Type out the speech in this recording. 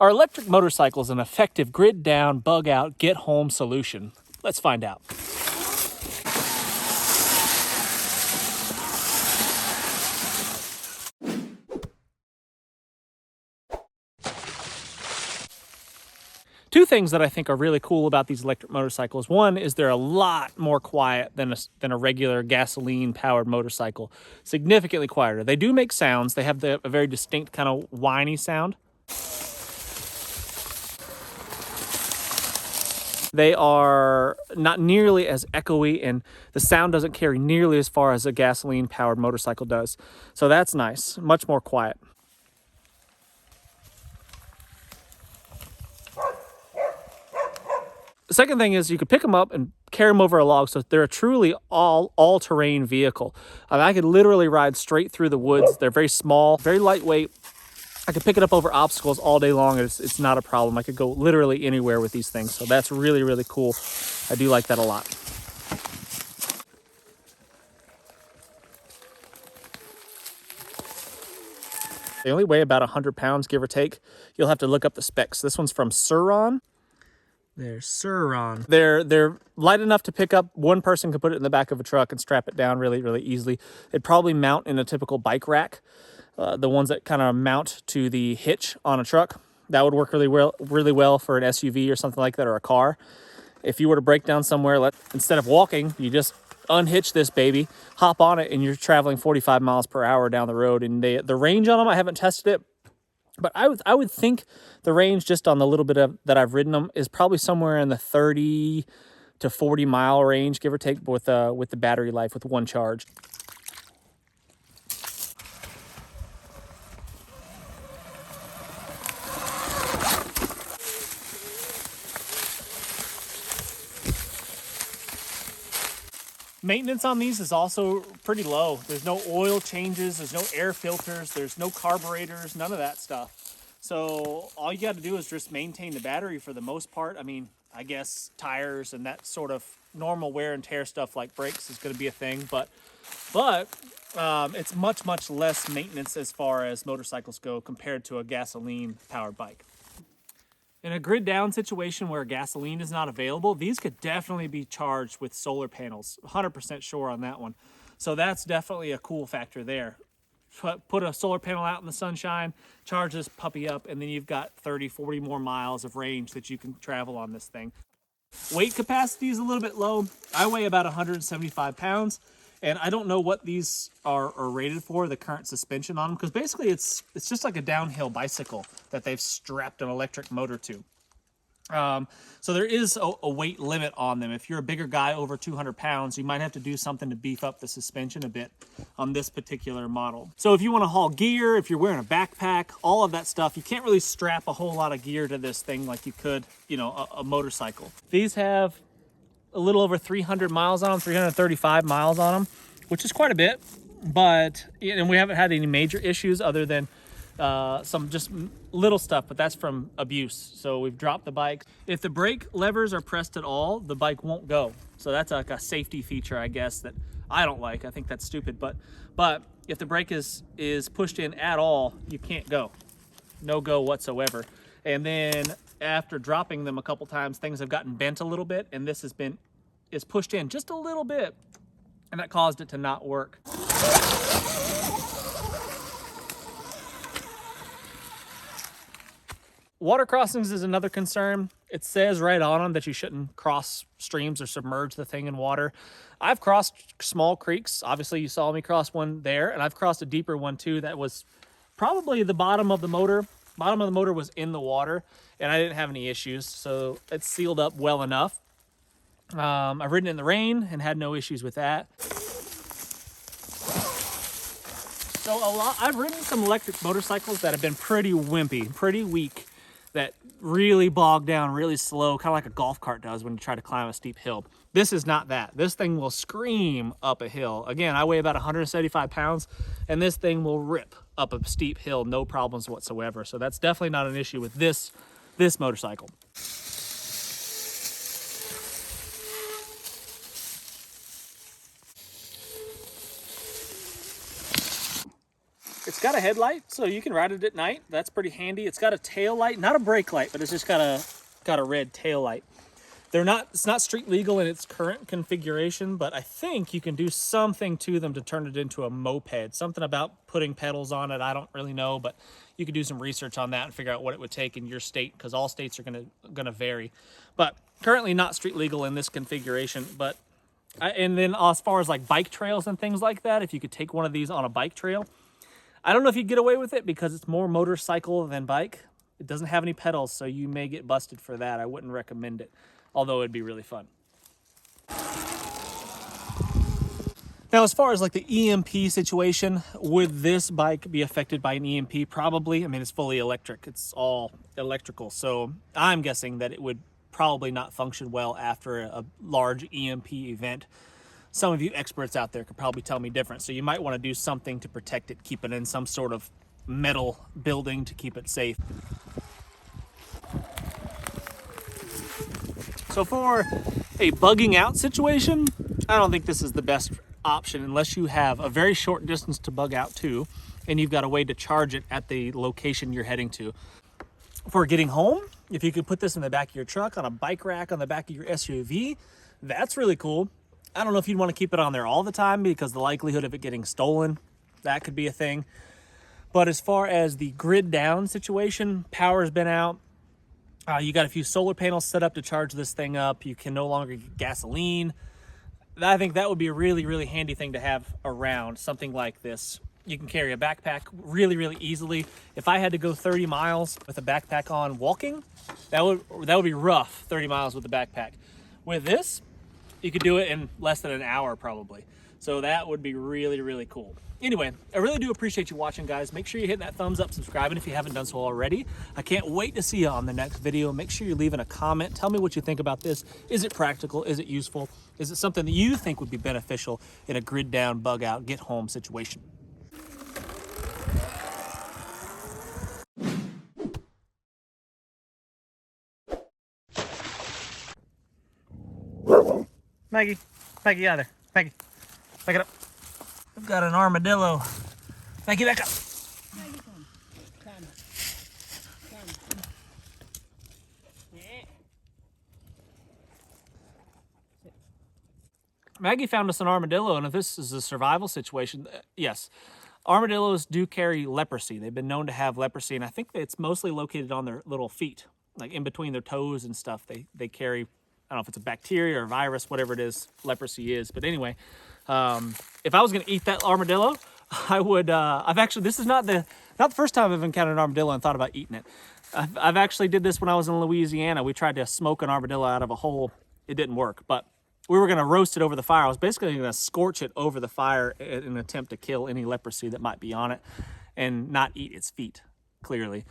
Are electric motorcycles an effective grid down, bug out, get home solution? Let's find out. Two things that I think are really cool about these electric motorcycles. One is they're a lot more quiet than a regular gasoline-powered motorcycle. Significantly quieter. They do make sounds. They have a very distinct kind of whiny sound. They are not nearly as echoey, and the sound doesn't carry nearly as far as a gasoline-powered motorcycle does. So that's nice. Much more quiet. The second thing is you could pick them up and carry them over a log, so they're a truly all-terrain vehicle. I could literally ride straight through the woods. They're very small, very lightweight. I could pick it up over obstacles all day long. It's not a problem. I could go literally anywhere with these things, so that's really, really cool. I do like that a lot. They only weigh about 100 pounds, give or take. You'll have to look up the specs. This one's from Suron. There's Suron. They're light enough to pick up. One person could put it in the back of a truck and strap it down really, really easily. It'd probably mount in a typical bike rack, the ones that kind of mount to the hitch on a truck. That would work really well for an SUV or something like that, or a car. If you were to break down somewhere, instead of walking, you just unhitch this baby, hop on it, and you're traveling 45 miles per hour down the road. And the range on them, I haven't tested it, but I would think the range, just on the little bit that I've ridden them, is probably somewhere in the 30 to 40 mile range, give or take, with the battery life with one charge. Maintenance on these is also pretty low. There's no oil changes, there's no air filters, there's no carburetors, none of that stuff. So all you got to do is just maintain the battery for the most part. I mean, I guess tires and that sort of normal wear and tear stuff like brakes is going to be a thing, but it's much less maintenance as far as motorcycles go compared to a gasoline powered bike. In a grid down situation where gasoline is not available, these could definitely be charged with solar panels. 100% sure on that one. So that's definitely a cool factor there. Put a solar panel out in the sunshine, charge this puppy up, and then you've got 30, 40 more miles of range that you can travel on this thing. Weight capacity is a little bit low. I weigh about 175 pounds, and I don't know what these are rated for, the current suspension on them, because basically it's just like a downhill bicycle that they've strapped an electric motor to. So there is a weight limit on them. If you're a bigger guy over 200 pounds, you might have to do something to beef up the suspension a bit on this particular model. So if you want to haul gear, if you're wearing a backpack, all of that stuff, you can't really strap a whole lot of gear to this thing like you could, a motorcycle. These have a little over 300 miles on them, 335 miles on them, which is quite a bit, but, and we haven't had any major issues other than some just little stuff, but that's from abuse. So we've dropped the bike. If the brake levers are pressed at all, the bike won't go. So that's like a safety feature, I guess, that I don't like. I think that's stupid, but if the brake is pushed in at all, you can't go. No go whatsoever. And then after dropping them a couple times, things have gotten bent a little bit, and this is pushed in just a little bit, and that caused it to not work. Water crossings is another concern. It says right on them that you shouldn't cross streams or submerge the thing in water. I've crossed small creeks. Obviously, you saw me cross one there, and I've crossed a deeper one too that was probably the bottom of the motor. Bottom of the motor was in the water, and I didn't have any issues, so it's sealed up well enough. I've ridden in the rain and had no issues with that. So I've ridden some electric motorcycles that have been pretty wimpy, pretty weak, that really bog down really slow, kind of like a golf cart does when you try to climb a steep hill. This is not that. This thing will scream up a hill. Again, I weigh about 175 pounds, and this thing will rip up a steep hill, no problems whatsoever. So that's definitely not an issue with this motorcycle. It's got a headlight, so you can ride it at night. That's pretty handy. It's got a tail light, not a brake light, but it's just got a red tail light. It's not street legal in its current configuration, but I think you can do something to them to turn it into a moped. Something about putting pedals on it, I don't really know, but you could do some research on that and figure out what it would take in your state, because all states are gonna vary. But currently not street legal in this configuration. But and then as far as like bike trails and things like that, if you could take one of these on a bike trail, I don't know if you'd get away with it because it's more motorcycle than bike. It doesn't have any pedals, so you may get busted for that. I wouldn't recommend it, although it'd be really fun. Now, as far as like the EMP situation, would this bike be affected by an EMP? Probably. I mean, it's fully electric. It's all electrical. So I'm guessing that it would probably not function well after a large EMP event. Some of you experts out there could probably tell me different. So you might want to do something to protect it, keep it in some sort of metal building to keep it safe. So for a bugging out situation, I don't think this is the best option unless you have a very short distance to bug out to and you've got a way to charge it at the location you're heading to. For getting home, if you could put this in the back of your truck, on a bike rack on the back of your SUV, that's really cool. I don't know if you'd want to keep it on there all the time because the likelihood of it getting stolen, that could be a thing. But as far as the grid down situation, power's been out. You got a few solar panels set up to charge this thing up. You can no longer get gasoline. I think that would be a really, really handy thing to have around, something like this. You can carry a backpack really, really easily. If I had to go 30 miles with a backpack on walking, that would be rough, 30 miles with a backpack. With this, you could do it in less than an hour probably. So that would be really, really cool. Anyway, I really do appreciate you watching, guys. Make sure you're hitting that thumbs up, subscribing if you haven't done so already. I can't wait to see you on the next video. Make sure you're leaving a comment. Tell me what you think about this. Is it practical? Is it useful? Is it something that you think would be beneficial in a grid down, bug out, get home situation? Maggie, Maggie, out of there. Maggie, back it up. I've got an armadillo. Maggie, back up. Maggie, come. Come. Maggie found us an armadillo, and if this is a survival situation, yes. Armadillos do carry leprosy. They've been known to have leprosy, and I think it's mostly located on their little feet, like in between their toes and stuff. They carry, I don't know if it's a bacteria or a virus, whatever it is, leprosy is. But anyway, if I was going to eat that armadillo, I would. This is not the first time I've encountered an armadillo and thought about eating it. I've actually did this when I was in Louisiana. We tried to smoke an armadillo out of a hole. It didn't work, but we were going to roast it over the fire. I was basically going to scorch it over the fire in an attempt to kill any leprosy that might be on it and not eat its feet, clearly.